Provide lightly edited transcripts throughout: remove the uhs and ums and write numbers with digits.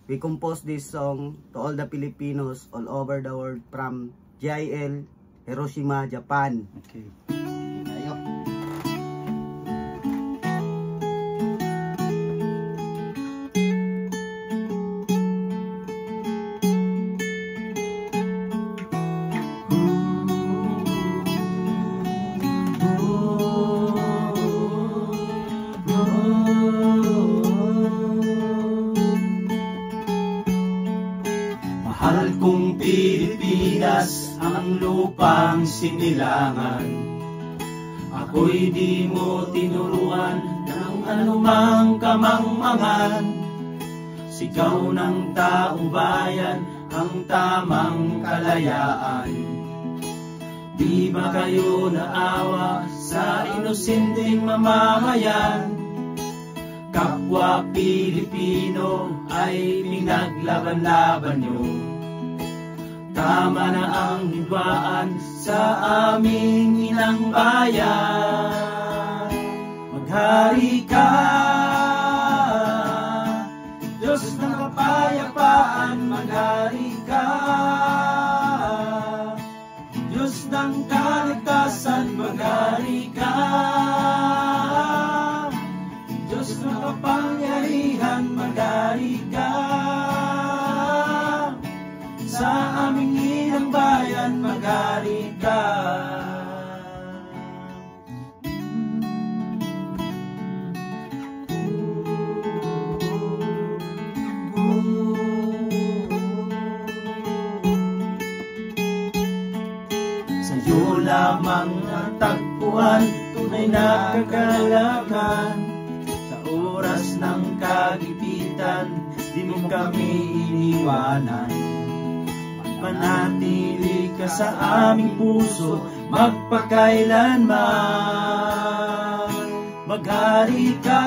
We composed this song to all the Filipinos all over the world from GIL, Hiroshima, Japan. Okay. Ayo. Mahal kong Pilipinas, ang lupang sinilangan. Ako'y di mo tinuruan ng anumang kamangmangan. Sigaw ng taong bayan ang tamang kalayaan. Di ba kayo naawa sa inosenteng mamamayan? Kapwa Pilipino ay pinaglaban-laban nyo. Tama na ang hibaan sa aming inang bayan. Maghari ka, Diyos ng kapayapaan. Maghari ka, Diyos ng kaligtasan. Maghari ka, Diyos ng kapangyarihan. Maghari ka sa aming inang bayan. Maghari ka. Sa'yo lamang ang tagpuan, tunay na kagalakan. Sa oras ng kagipitan, di mo kami iniwanan. Manatili ka sa aming puso, magpakailanman. Maghari ka,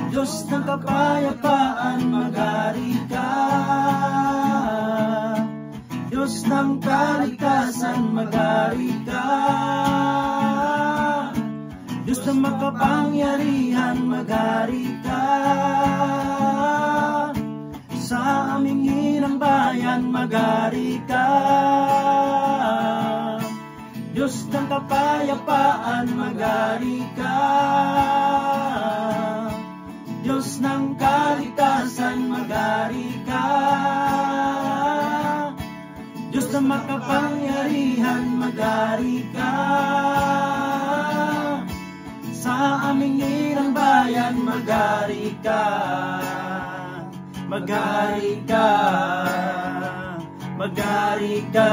Diyos ng kapayapaan. Maghari ka, Diyos ng kaligtasan. Maghari ka, Diyos ng makapangyarihan. Maghari ka sa aming inang bayan. Maghari ka, Diyos ng kapayapaan. Maghari ka, Diyos ng kaligtasan. Maghari ka, Diyos ng makapangyarihan. Maghari ka sa aming inang bayan. Maghari ka, maghari ka, maghari ka.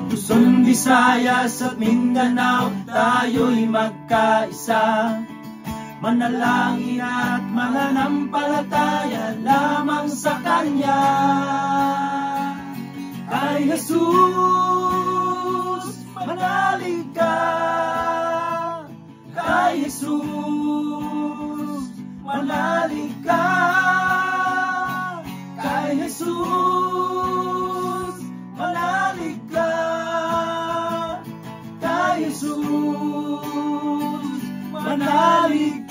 Luzon, Visayas at Mindanao, tayo'y magkaisa. Manalangin at mananampalataya lamang sa Kanya. Kay Jesus, manalig ka. Kay Jesus, manalig ka. Kay Jesus, manalig ka. Kay Jesus, manalig ka.